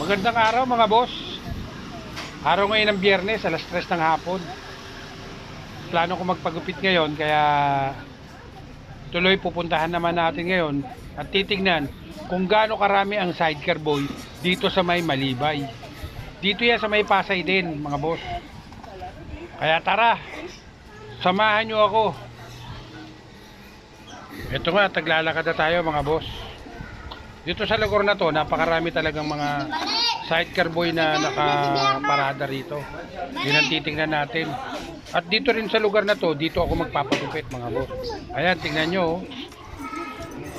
Magandang araw mga boss. Araw ngayon ng Biyernes, alas 3 ng hapon. Plano ko magpagupit ngayon, kaya tuloy pupuntahan naman natin ngayon at titignan kung gaano karami ang sidecar boy dito sa may Malibay. Dito yan sa may Pasay din mga boss. Kaya tara, samahan nyo ako. Ito nga, taglalakad na tayo mga boss. Dito sa lugar na to, napakarami talagang mga sidecar boy na nakaparada rito. Yun ang titingnan natin. At dito rin sa lugar na to, dito ako magpapagupit mga boss. Ayan, tingnan nyo.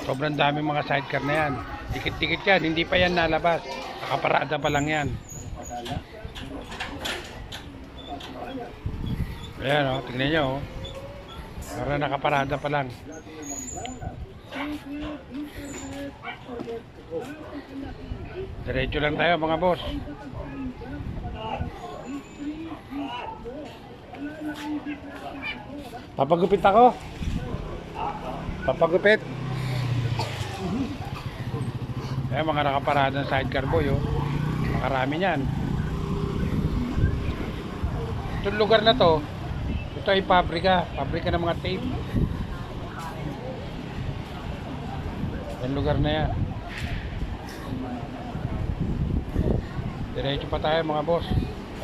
Sobrang daming mga sidecar na yan. Dikit-dikit yan, hindi pa yan nalabas. Nakaparada pa lang yan. Ayan o, tingnan nyo. Para nakaparada pa lang. Diretso lang tayo mga boss. Papagupit ako. Papagupit. Ayan mga nakaparada ng sidecar boy oh. Makarami niyan. Itong lugar na to, ito ay pabrika ng mga tape. Yung lugar na yan. Diretso pa tayo mga boss.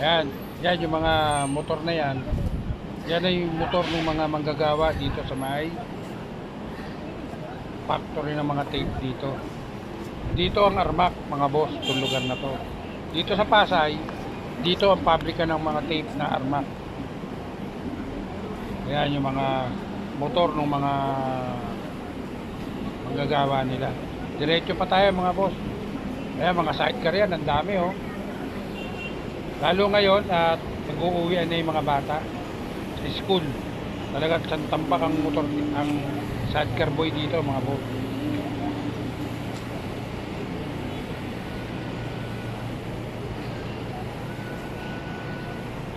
Ayan, yan yung mga motor na yan. Yan ay yung motor ng mga manggagawa dito sa may factory ng mga tape dito. Dito ang Armac mga boss, itong lugar na to. Dito sa Pasay, dito ang pabrika ng mga tape na Armac. Ayan yung mga motor ng mga manggagawa nila. Diretso pa tayo mga boss. Ayan mga sidecar yan, ang dami oh. Lalo ngayon at nag-uuwian na yung mga bata sa school. Talagang santambak ang motor, ang sidecar boy dito mga boss.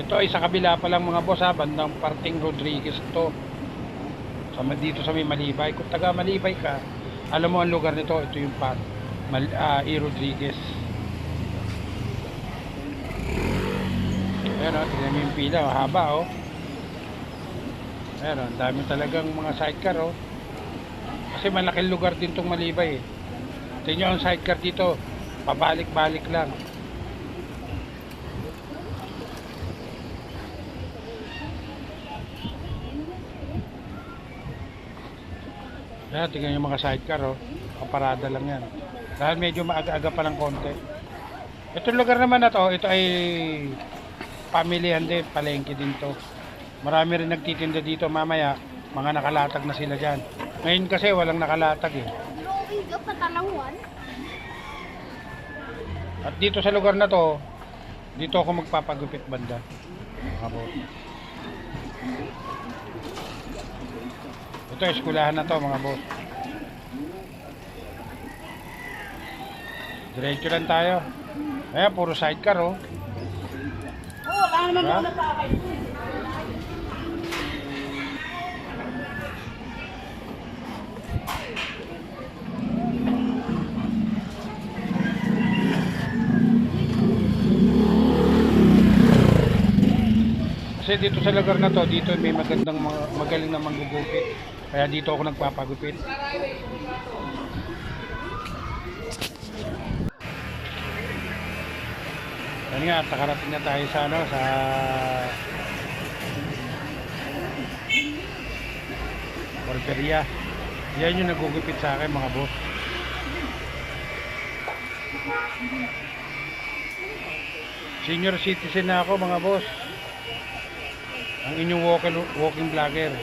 Ito ay sa kabila pa lang mga boss ha, bandang parting Rodriguez to. Dito sa may Malibay. Kung taga Malibay ka, alam mo ang lugar nito, ito yung E. Rodriguez. Ayan o, tignan mo yung pila, haba o. Ayan o, dami talagang mga sidecar o. Kasi malaking lugar din tong Malibay eh. Tingnan nyo ang sidecar dito, pabalik-balik lang. Ayan, tingnan nyo yung mga sidecar o. Kaparada lang yan. Dahil medyo maaga-aga pa ng konti. Itong lugar naman na to, ito ay pamilihan din, palengke din to. Marami rin nagtitinda dito mamaya, mga nakalatag na sila dyan. Ngayon kasi walang nakalatag eh. At dito sa lugar na to, dito ako magpapagupit banda. Mga boss. Ito, eskulahan na to mga boss. Diretso lang tayo. Ayan, puro sidecar oh. Wala naman muna sa akin. Kasi dito sa lugar na to, dito may magaling na manggugupit. Kaya dito ako nagpapagupit. Yan nga, nakarating na tayo sa ano, sa Barberia. Yan yung nagugupit sa akin mga boss. Senior citizen na ako mga boss. Ang inyong walking vlogger.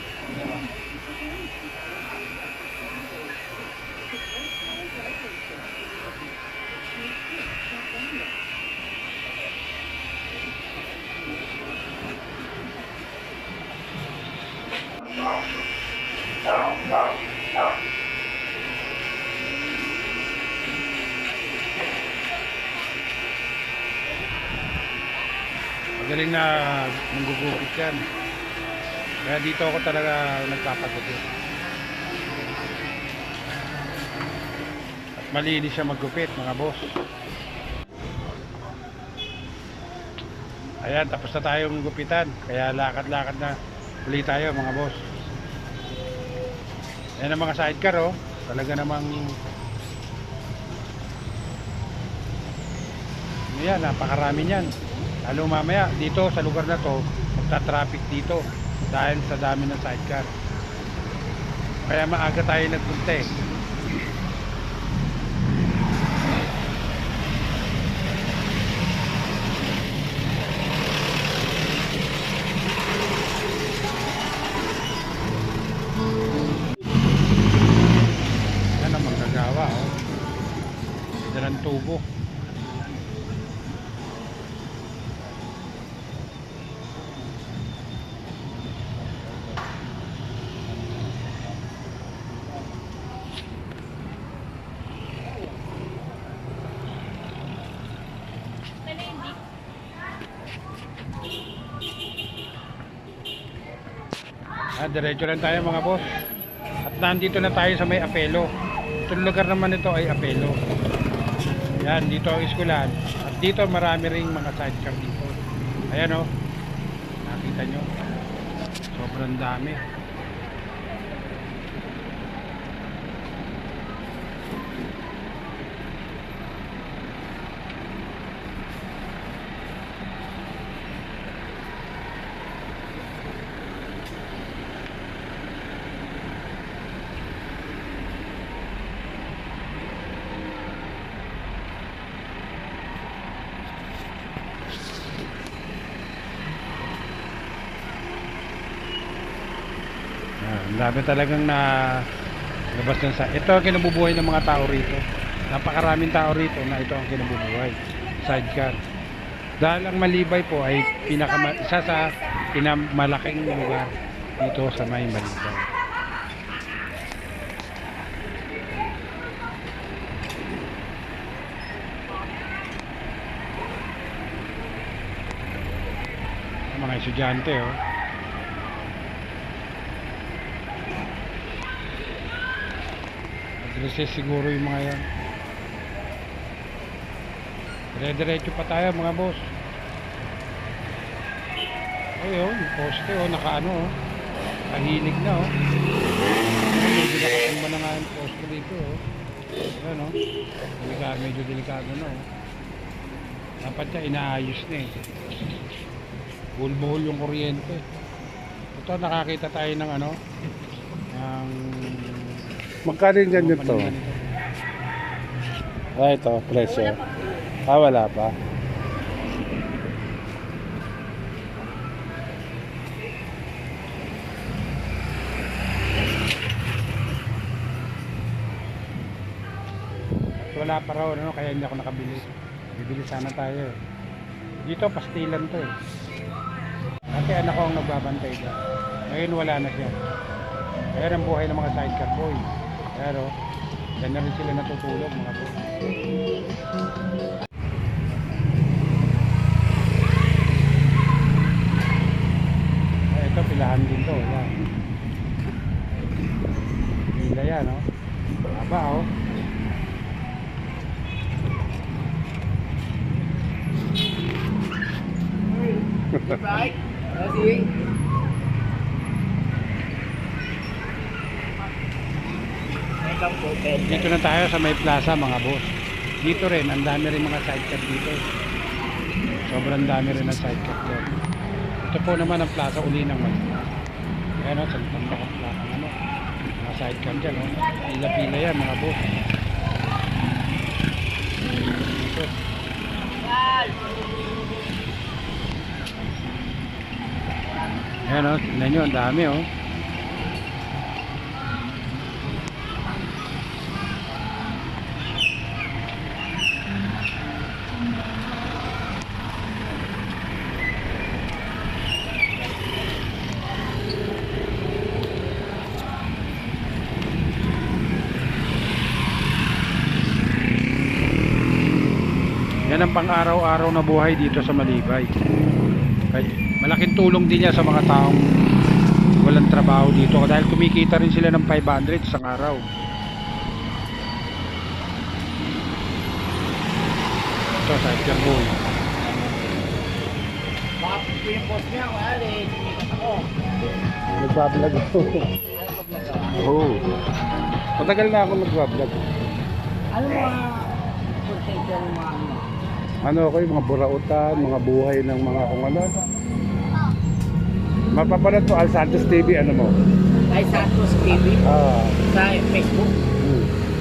Magaling na manggugupit yan. Kaya dito ako talaga nagpapagupit. At malinis siya maggupit mga boss. Ayan, tapos na tayong gupitan. Kaya lakad-lakad na uli tayo mga boss. Ayan ang mga sidecar oh. Talaga namang ayan, napakarami niyan. Lalo mamaya dito sa lugar na to, magta-traffic dito dahil sa dami ng sidecar. Kaya maaga tayo nagpunta eh. Yan ang manggagawa oh. Dalang tubo. Diretso lang tayo mga boss. At nandito na tayo sa may Apelo. Itong lugar naman ito ay Apelo. Yan, dito ang eskwelahan. At dito marami ring mga sidecar dito. Ayan oh. Nakita nyo. Sobrang dami. Ang dami talagang na labas ng sa. Ito ang kinabubuhay ng mga tao rito. Napakaraming tao rito na ito ang kinabubuhay. Sidecar. Dahil ang Malibay po ay isa sa pinamalaking lugar dito sa may Malibay. Ang mga estudyante oh. Addresses siguro yung mga yan. Dire-diretso pa tayo mga boss. Ayun, yung poste oh, nakaano oh. Nakahilig na oh. Medyo nakatumba na nga yung poste dito oh. Ayan oh. Delikado, medyo delikado na oh. Dapat siya inaayos na eh. Buhol-buhol yung kuryente. Ito nakakita tayo ng ano, ng Magkano yung ganyan to? Ah, ito, presyo. Ah, wala pa. wala pa raw ano, kaya hindi ako nakabili. Bibili sana tayo eh. Dito pastilan to eh. Dati anak ko ang nagbabantay dyan. Ngayon wala na siya. Ayan ang buhay ng mga sidecar boy. Pero dyan na rin sila natutulog mga boy. Ito pilahan din to. Yan. Pila yan oh. Aba oh. Right? Ready? Dito na tayo sa may plaza mga boss. Dito rin, ang dami rin mga sidecar dito. Sobrang dami rin ng sidecar dito. Ito po naman ang plaza uli ng Manila. Ayan o, sa tanda ka plaza ano. Mga sidecar dyan o. Pila-pila yan mga boss. Dito. Ayan o, tignan nyo, ang dami o. Yan ang pang-araw-araw na buhay dito sa Malibay. Malaking tulong din niya sa mga taong walang trabaho dito dahil kumikita rin sila ng 500 sa araw. Ito, sidecar boy. pinapost niya, wala eh, sumikat ako. Nagbablog ako. Ano pag nagawa? Oo. Matagal na ako nagbablog. Ano mga content yung mga ano? Ano ako yung mga burautan, mga buhay ng mga kung ano. Mapapanood mo Al Santos TV, ano mo? Ay, Santos TV? Ah, Sa Facebook?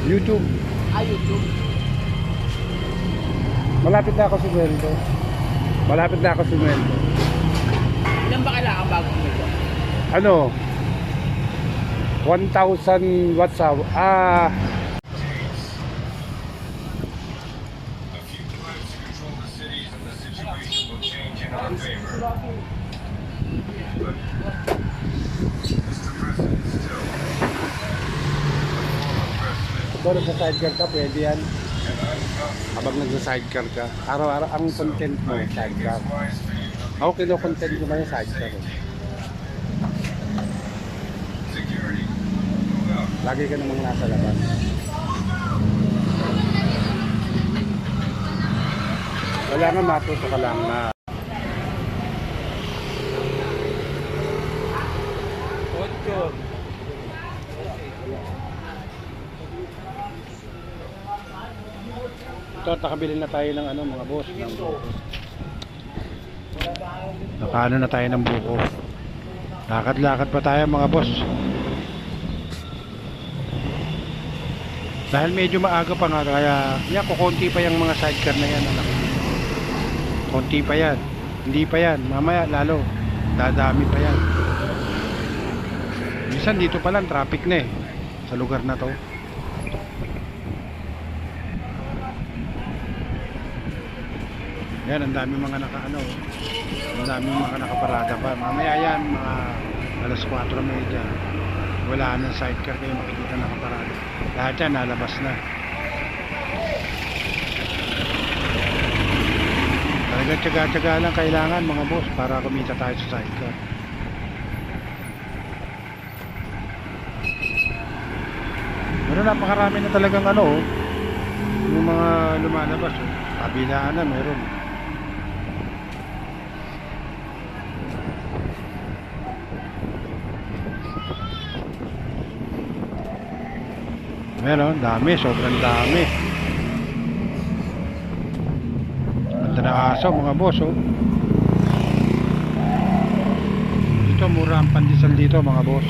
YouTube. YouTube? Malapit na ako sa Mwento. Malapit na ako sa Mwento. Ilan ba kailangan bago mo ito? Ano? 1,000 watts hour. Pero sa sidecar ka, pwede yan. Habang nagsa-sidecar ka, araw-araw ang content mo, sidecar. Ako kino-content ko na yung sidecar. Lagi ka namang nasa labas. Wala nga matuto ka lang na. Ito, nakabili na tayo ng ano mga boss. Nakaano na tayo ng buko. Lakad-lakad pa tayo mga boss. Dahil medyo maaga pa nga kaya yan, kukunti pa yung mga sidecar na yan anak. Konti pa yan. Hindi pa yan. Mamaya lalo dadami pa yan. Minsan dito pa lang traffic na eh sa lugar na to. Yan, ang dami mga nakaano. Ang dami mga nakaparada pa. Mamaya yan, mga alas 4:30. Wala nang sidecar kayo makikita nakaparada. Lahat yan, nalabas na. Talagang tiyaga-tiyaga lang kailangan mga boss para kumita tayo sa sidecar. Pero napakarami na talagang ano, yung mga lumalabas. Kabilaan na meron. Meron, dami, sobrang dami. Ganda na aso mga boss, oh. Dito mura ang pandesal dito mga boss.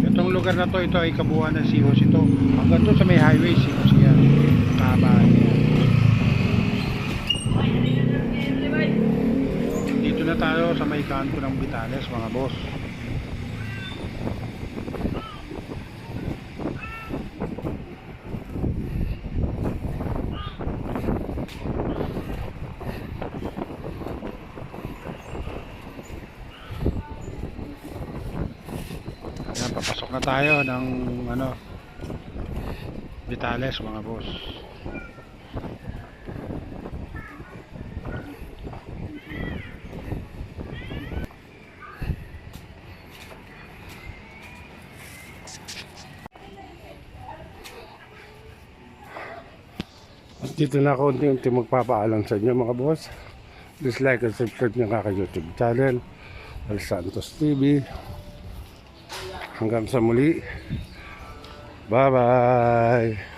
Itong lugar na to, ito ay kabuuan ng Sihos ito. Hanggang doon sa may highway, Sihos yan. Kabahan yan. Dito na tayo sa may kanto ng Vitales mga boss. Ayan, papasok na tayo ng ano, Vitales mga boss. Dito na ako unti-unti magpapaalam sa inyo mga boss. Please like and subscribe nyo ka YouTube channel Al Santos TV. Hanggang sa muli. Bye bye.